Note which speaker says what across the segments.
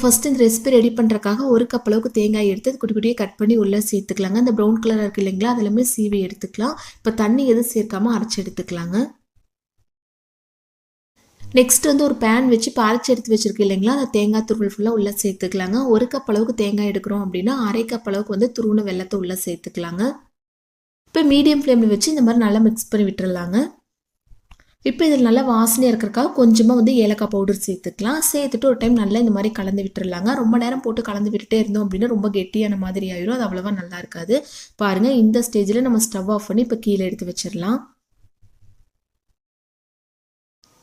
Speaker 1: First இந்த recipe ready பண்ணுறதுக்காக 1 cup அளவுக்கு தேங்காய் எடுத்து குட்டி குட்டியாக கட் பண்ணி உள்ளே சேர்த்துக்கலாங்க. இந்த ப்ரௌன் கலராக இருக்குது இல்லைங்களா, அதெல்லாமே சீவி எடுத்துக்கலாம். இப்போ தண்ணி எதுவும் சேர்க்காமல் அரைச்சி எடுத்துக்கலாங்க. நெக்ஸ்ட் வந்து ஒரு பேன் வச்சு இப்போ அரைச்சி எடுத்து வச்சிருக்கு இல்லைங்களா, அந்த தேங்காய் துருவல் ஃபுல்லாக உள்ளே சேர்த்துக்கலாங்க. 1 கப் அளவுக்கு தேங்காய் எடுக்கிறோம் அப்படின்னா 1/2 கப் அளவுக்கு வந்து துருவின வெல்லத்தை உள்ளே சேர்த்துக்கலாங்க. இப்போ மீடியம் ஃப்ளேமில் வச்சு இந்த மாதிரி நல்லா மிக்ஸ் பண்ணி விட்டுறலாங்க. இப்போ இதில் நல்லா வாசனையாக இருக்கிறக்காக கொஞ்சமாக வந்து ஏலக்காய் பவுடர் சேர்த்துக்கலாம். சேர்த்துட்டு ஒரு டைம் நல்லா இந்த மாதிரி கலந்து விட்டுறலாங்க. ரொம்ப நேரம் போட்டு கலந்து விட்டுட்டே இருந்தோம் அப்படின்னா ரொம்ப கெட்டியான மாதிரி ஆயிடும். அது அவ்வளோவா நல்லா இருக்காது. பாருங்கள், இந்த ஸ்டேஜில் நம்ம ஸ்டவ் ஆஃப் பண்ணி இப்போ கீழே எடுத்து வச்சிடலாம்.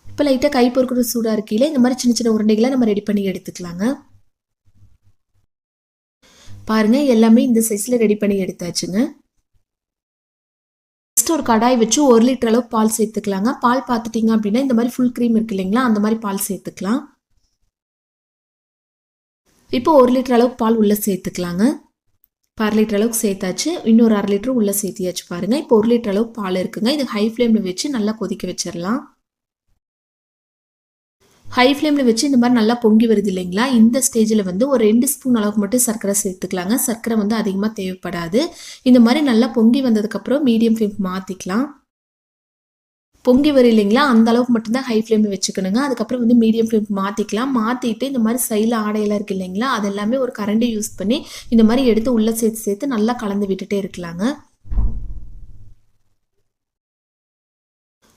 Speaker 1: இப்போ லைட்டாக கை பொறுக்கிற சூடாக இருக்கையில் இந்த மாதிரி சின்ன சின்ன உருண்டைகளை நம்ம ரெடி பண்ணி எடுத்துக்கலாங்க. பாருங்கள், எல்லாமே இந்த சைஸில் ரெடி பண்ணி எடுத்தாச்சுங்க. ஒரு கடாய் வச்சு 1 லிட்டர் அளவு பால் சேர்த்துக்கலாங்க. பால் பார்த்துட்டிங்க அப்படின்னா இந்த மாதிரி ஃபுல் க்ரீம் இருக்கு இல்லைங்களா, அந்த மாதிரி பால் சேர்த்துக்கலாம். இப்போ 1 லிட்டர் அளவுக்கு பால் உள்ளே சேர்த்துக்கலாங்க. 1/2 லிட்டர் அளவுக்கு சேர்த்தாச்சு. இன்னொரு 1/2 லிட்டர் உள்ளே சேர்த்தியாச்சு. பாருங்கள், இப்போ 1 லிட்டர் அளவுக்கு பால் இருக்குங்க. இது ஹை ஃப்ளேமில் வச்சு நல்லா கொதிக்க வச்சிடலாம். ஹை ஃப்ளேமில் வச்சு இந்த மாதிரி நல்லா பொங்கி வருது இல்லைங்களா, இந்த ஸ்டேஜில் வந்து ஒரு 2 ஸ்பூன் அளவுக்கு மட்டும் சர்க்கரை சேர்த்துக்கலாங்க. சர்க்கரை வந்து அதிகமாக தேவைப்படாது. இந்த மாதிரி நல்லா பொங்கி வந்ததுக்கப்புறம் மீடியம் ஃப்ளேம் மாற்றிக்கலாம். பொங்கி வரும் இல்லைங்களா, அந்த அளவுக்கு மட்டும்தான் ஹை ஃப்ளேமில் வச்சுக்கணுங்க. அதுக்கப்புறம் வந்து மீடியம் ஃப்ளேம் மாற்றிக்கலாம். மாற்றிட்டு இந்த மாதிரி சைடில் ஆடையெல்லாம் இருக்குது இல்லைங்களா, அது எல்லாமே ஒரு கரண்டி யூஸ் பண்ணி இந்த மாதிரி எடுத்து உள்ளே சேர்த்து நல்லா கலந்து விட்டுட்டே இருக்கலாங்க.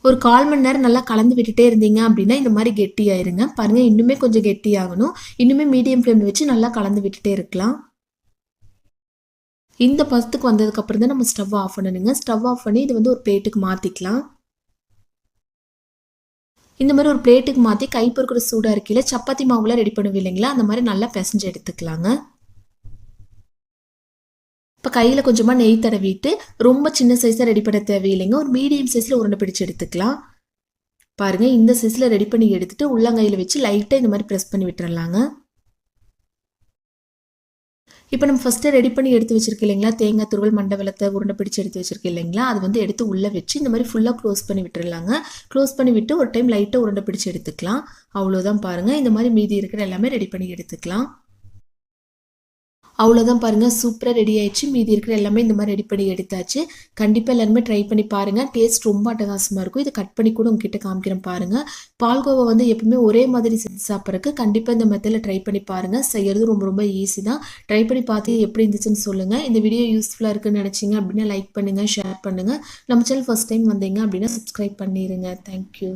Speaker 1: ஒரு 1/4 மணி நேரம் நல்லா கலந்து விட்டுட்டே இருந்தீங்க அப்படின்னா இந்த மாதிரி கெட்டி ஆயிருங்க. பாருங்கள், இன்னுமே கொஞ்சம் கெட்டி ஆகணும். இன்னுமே மீடியம் ஃப்ளேமில் வச்சு நல்லா கலந்து விட்டுட்டே இருக்கலாம். இந்த பதத்துக்கு வந்ததுக்கப்புறம் தான் நம்ம ஸ்டவ் ஆஃப் பண்ணணுங்க. ஸ்டவ் ஆஃப் பண்ணி இது வந்து ஒரு பிளேட்டுக்கு மாற்றிக்கலாம். இந்த மாதிரி ஒரு பிளேட்டுக்கு மாற்றி கை பொறுக்கிற சூடாக இருக்கையில் சப்பாத்தி மாவுலாம் ரெடி பண்ணுவோம் இல்லைங்களா, அந்த மாதிரி நல்லா பிசைஞ்சு எடுத்துக்கலாங்க. இப்போ கையில் கொஞ்சமாக நெய் தடவிட்டு ரொம்ப சின்ன சைஸாக ரெடி பண்ண தேவையில்லைங்க. ஒரு மீடியம் சைஸில் உருண்டை பிடிச்சி எடுத்துக்கலாம். பாருங்கள், இந்த சைஸில் ரெடி பண்ணி எடுத்துகிட்டு உள்ளங்கையில் வச்சு லைட்டாக இந்த மாதிரி ப்ரெஸ் பண்ணி விட்டுறலாங்க. இப்போ நம்ம ஃபஸ்ட்டு ரெடி பண்ணி எடுத்து வச்சிருக்கோம் இல்லைங்களா, தேங்காய் துருவல் மண்டை வெல்லத்தை உருண்டை பிடிச்சி எடுத்து வச்சிருக்கோம் இல்லைங்களா, அது வந்து எடுத்து உள்ளே வச்சு இந்த மாதிரி ஃபுல்லாக க்ளோஸ் பண்ணி விட்டுறலாங்க. க்ளோஸ் பண்ணி விட்டு ஒரு டைம் லைட்டாக உருண்டை பிடிச்சி எடுத்துக்கலாம். அவ்வளோதான். பாருங்கள், இந்த மாதிரி மீதி இருக்கிற எல்லாமே ரெடி பண்ணி எடுத்துக்கலாம். அவ்வளோதான். பாருங்கள், சூப்பராக ரெடி ஆயிடுச்சு. மீதி இருக்கிற எல்லாமே இந்த மாதிரி ரெடி பண்ணி எடுத்தாச்சு. கண்டிப்பாக எல்லாருமே ட்ரை பண்ணி பாருங்கள். டேஸ்ட் ரொம்ப அட்டகாசமாக இருக்கும். இதை கட் பண்ணி கூட உங்ககிட்ட காமிக்கிறேன் பாருங்கள். பால்கோவா வந்து எப்பவுமே ஒரே மாதிரி செஞ்சு சாப்பிட்றதுக்கு கண்டிப்பாக இந்த மெத்தடில் ட்ரை பண்ணி பாருங்கள். செய்கிறது ரொம்ப ரொம்ப ஈஸி தான். ட்ரை பண்ணி பார்த்து எப்படி இருந்துச்சுன்னு சொல்லுங்கள். இந்த வீடியோ யூஸ்ஃபுல்லாக இருக்குன்னு நினச்சிங்க அப்படின்னா லைக் பண்ணுங்கள், ஷேர் பண்ணுங்கள். நம்ம சேனல் ஃபஸ்ட் டைம் வந்தீங்க அப்படின்னா சப்ஸ்கிரைப் பண்ணிடுங்க. தேங்க்யூ.